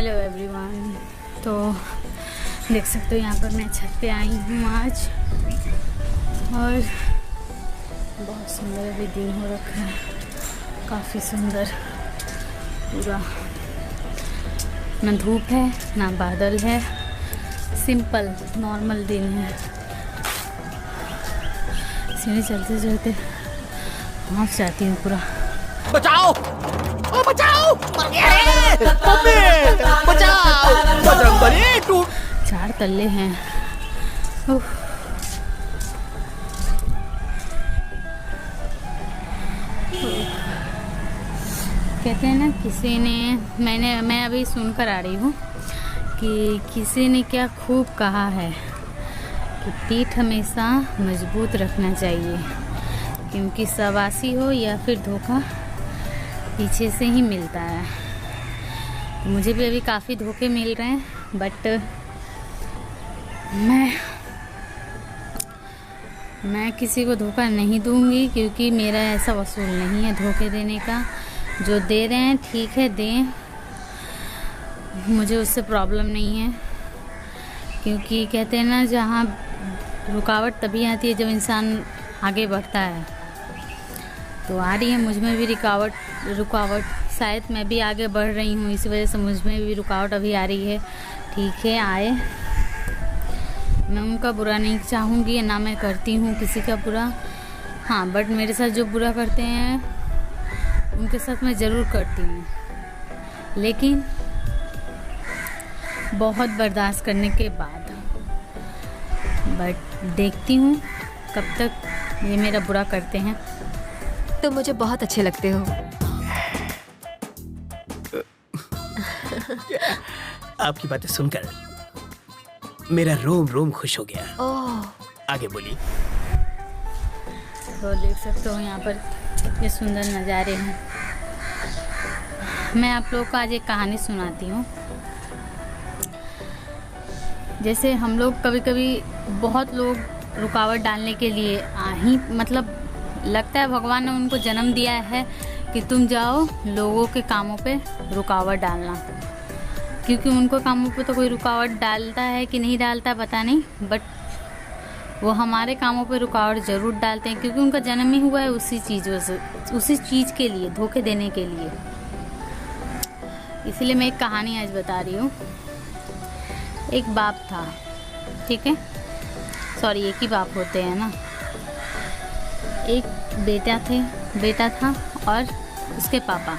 Hello everyone. तो देख सकते हो यहाँ पर मैं छत पे आई हूँ आज, और बहुत सुंदर अभी दिन हो रखा है, काफ़ी सुंदर। पूरा ना धूप है ना बादल है, सिंपल नॉर्मल दिन है। सीढ़ी चलते चलते हाफ जाती हूँ पूरा। बचाओ! ओ बचाओ! मर गया रे! मम्मी! बचाओ! बजरंगबली टूट! 4 तल्ले हैं। उफ। कहते हैं ना, किसी ने मैं अभी सुनकर आ रही हूँ कि किसी ने क्या खूब कहा है कि पीठ हमेशा मजबूत रखना चाहिए, क्योंकि सवासी हो या फिर धोखा पीछे से ही मिलता है। तो मुझे भी अभी काफ़ी धोखे मिल रहे हैं, बट मैं किसी को धोखा नहीं दूंगी, क्योंकि मेरा ऐसा वसूल नहीं है धोखे देने का। जो दे रहे हैं ठीक है, दें, मुझे उससे प्रॉब्लम नहीं है। क्योंकि कहते हैं ना, जहाँ रुकावट तभी आती है जब इंसान आगे बढ़ता है। तो आ रही है मुझ में भी रुकावट। शायद मैं भी आगे बढ़ रही हूँ, इसी वजह से मुझ में भी रुकावट अभी आ रही है। ठीक है, आए, मैं उनका बुरा नहीं चाहूँगी, ना मैं करती हूँ किसी का बुरा। हाँ, बट मेरे साथ जो बुरा करते हैं उनके साथ मैं ज़रूर करती हूँ, लेकिन बहुत बर्दाश्त करने के बाद। बट देखती हूँ कब तक ये मेरा बुरा करते हैं। तुम मुझे बहुत अच्छे लगते हो। आपकी बातें सुनकर मेरा रोम रोम खुश हो गया। ओह, आगे बोली। तो देख सकते हो यहाँ पर कितने सुंदर नज़ारे हैं। मैं आप लोगों को आज एक कहानी सुनाती हूँ। जैसे हम लोग कभी कभी बहुत लोग रुकावट डालने के लिए मतलब लगता है भगवान ने उनको जन्म दिया है कि तुम जाओ लोगों के कामों पे रुकावट डालना। क्योंकि उनको कामों पे तो कोई रुकावट डालता है कि नहीं डालता पता नहीं, बट वो हमारे कामों पे रुकावट ज़रूर डालते हैं, क्योंकि उनका जन्म ही हुआ है उसी चीज़ के लिए, धोखे देने के लिए। इसीलिए मैं एक कहानी आज बता रही हूँ। एक बाप था, ठीक है, सॉरी एक ही बाप होते हैं ना। एक बेटा था और उसके पापा,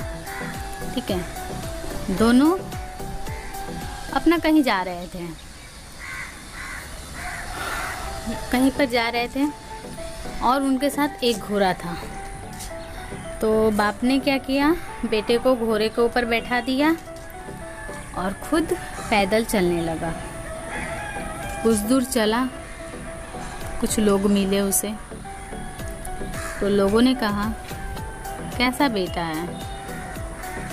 ठीक है। दोनों अपना कहीं जा रहे थे, कहीं पर जा रहे थे, और उनके साथ एक घोड़ा था। तो बाप ने क्या किया, बेटे को घोड़े के ऊपर बैठा दिया और खुद पैदल चलने लगा। कुछ दूर चला, कुछ लोग मिले उसे। तो लोगों ने कहा, कैसा बेटा है,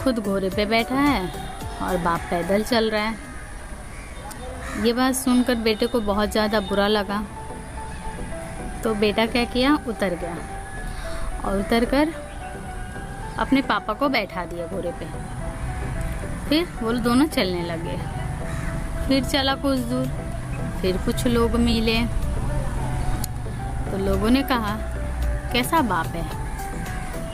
खुद घोड़े पे बैठा है और बाप पैदल चल रहा है। ये बात सुनकर बेटे को बहुत ज़्यादा बुरा लगा। तो बेटा क्या किया, उतर गया और उतरकर अपने पापा को बैठा दिया घोड़े पे। फिर वो दोनों चलने लगे। फिर चला कुछ दूर, फिर कुछ लोग मिले। तो लोगों ने कहा, कैसा बाप है,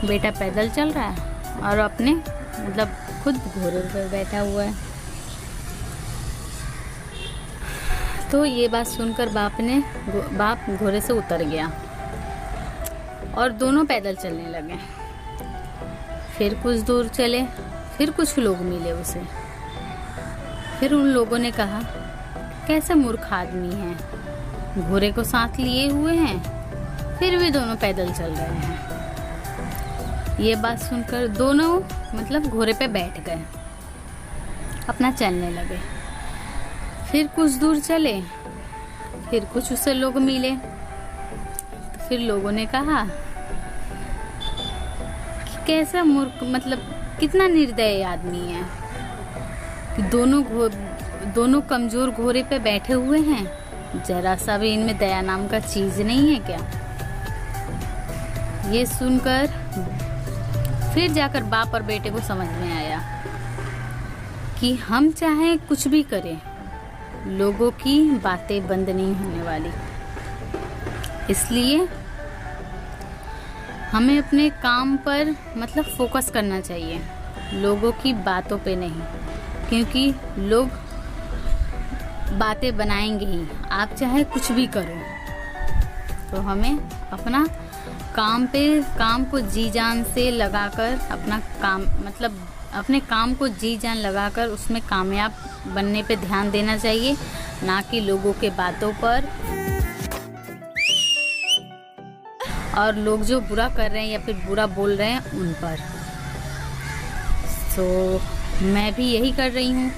बेटा पैदल चल रहा है और अपने मतलब खुद घोड़े पर बैठा हुआ है। तो ये बात सुनकर बाप घोड़े से उतर गया और दोनों पैदल चलने लगे। फिर कुछ दूर चले, फिर कुछ लोग मिले उसे। फिर उन लोगों ने कहा, कैसा मूर्ख आदमी है, घोड़े को साथ लिए हुए हैं, फिर भी दोनों पैदल चल रहे हैं। ये बात सुनकर दोनों मतलब घोड़े पे बैठ गए, अपना चलने लगे। फिर कुछ दूर चले, फिर कुछ उससे लोग मिले। तो फिर लोगों ने कहा कि कैसा मूर्ख, मतलब कितना निर्दयी आदमी है कि दोनों कमजोर घोड़े पे बैठे हुए हैं, जरा सा भी इनमें दया नाम का चीज नहीं है क्या। ये सुनकर फिर जाकर बाप और बेटे को समझ में आया कि हम चाहे कुछ भी करें, लोगों की बातें बंद नहीं होने वाली। इसलिए हमें अपने काम पर मतलब फोकस करना चाहिए, लोगों की बातों पे नहीं, क्योंकि लोग बातें बनाएंगे ही। आप चाहे कुछ भी करो, तो हमें अपना काम को जी जान से लगाकर अपना काम मतलब अपने काम को जी जान लगाकर उसमें कामयाब बनने पे ध्यान देना चाहिए, ना कि लोगों के बातों पर। और लोग जो बुरा कर रहे हैं या फिर बुरा बोल रहे हैं उन पर। तो मैं भी यही कर रही हूँ,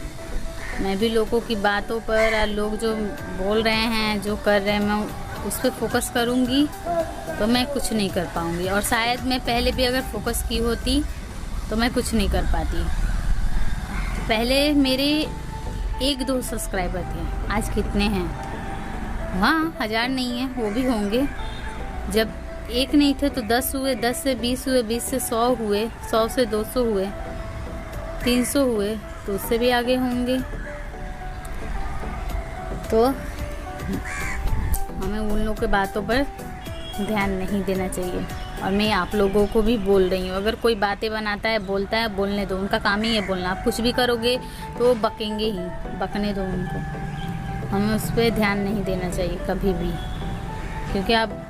मैं भी लोगों की बातों पर और लोग जो बोल रहे हैं जो कर रहे हैं मैं उस पर फोकस करूँगी तो मैं कुछ नहीं कर पाऊँगी। और शायद मैं पहले भी अगर फोकस की होती तो मैं कुछ नहीं कर पाती। पहले मेरे 1-2 सब्सक्राइबर थे, आज कितने हैं? हाँ, 1000 नहीं है, वो भी होंगे। जब 1 नहीं थे तो 10 हुए, 10 से 20 हुए, 20 से 100 हुए, 100 से 200 हुए, 300 हुए, तो उससे भी आगे होंगे। तो हमें उन लोगों की बातों पर ध्यान नहीं देना चाहिए। और मैं आप लोगों को भी बोल रही हूँ, अगर कोई बातें बनाता है, बोलता है, बोलने दो, उनका काम ही है बोलना। आप कुछ भी करोगे तो वो बकेंगे ही, बकने दो उनको। हमें उस पर ध्यान नहीं देना चाहिए कभी भी, क्योंकि आप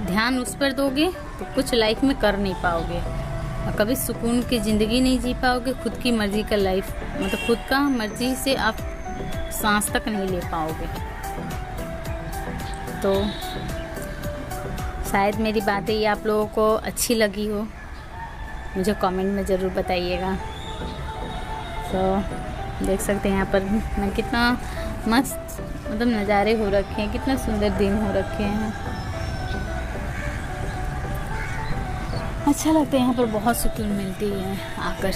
ध्यान उस पर दोगे तो कुछ लाइफ में कर नहीं पाओगे और कभी सुकून की ज़िंदगी नहीं जी पाओगे। खुद की मर्जी का लाइफ मतलब खुद का मर्जी से आप सांस तक नहीं ले पाओगे। तो शायद मेरी बातें ये आप लोगों को अच्छी लगी हो, मुझे कमेंट में ज़रूर बताइएगा। तो देख सकते हैं यहाँ पर मैं कितना मस्त मतलब नज़ारे हो रखे हैं, कितना सुंदर दिन हो रखे हैं। अच्छा लगता है, यहाँ पर बहुत सुकून मिलती है आकर।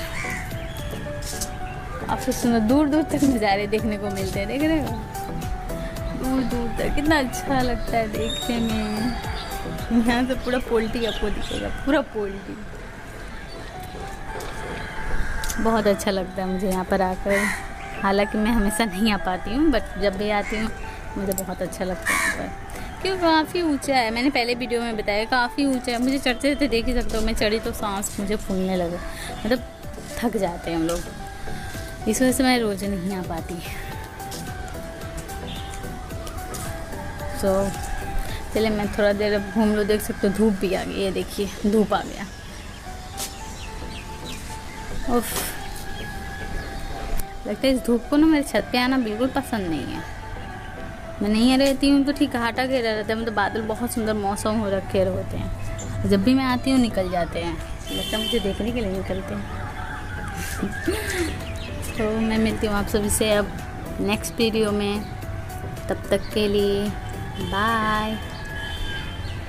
काफ़ी सुंदर दूर दूर तक नज़ारे देखने को मिलते हैं, देख रहे हो? दूर दूर तक कितना अच्छा लगता है देखने में। यहाँ से पूरा पोल्ट्री आपको दिखेगा, पूरा पोल्ट्री। बहुत अच्छा लगता है मुझे यहाँ पर आकर। हालांकि मैं हमेशा नहीं आ पाती हूँ, बट जब भी आती हूँ मुझे बहुत अच्छा लगता है यहाँ पर, क्योंकि काफ़ी ऊंचा है। मैंने पहले वीडियो में बताया काफ़ी ऊंचा है। मुझे चढ़ते चढ़ते देख ही सकते हो, मैं चढ़ी तो सांस मुझे फूलने लगे, मतलब थक जाते हैं हम लोग। इस वजह से मैं रोज़ नहीं आ पाती। तो चलिए मैं थोड़ा देर अब घूम लो। देख सकते हो धूप भी आ गई, ये देखिए धूप आ गया। उफ, लगता है इस धूप को ना मेरे छत पे आना बिल्कुल पसंद नहीं है। मैं नहीं रहती हूँ तो ठीक घाटा घेरा रहता है, मतलब बादल बहुत सुंदर मौसम हो रखे होते हैं। जब भी मैं आती हूँ निकल जाते हैं, लगता है मुझे देखने के लिए निकलते हैं। तो मैं मिलती हूँ आप सभी से अब नेक्स्ट वीडियो में। तब तक के लिए बाय।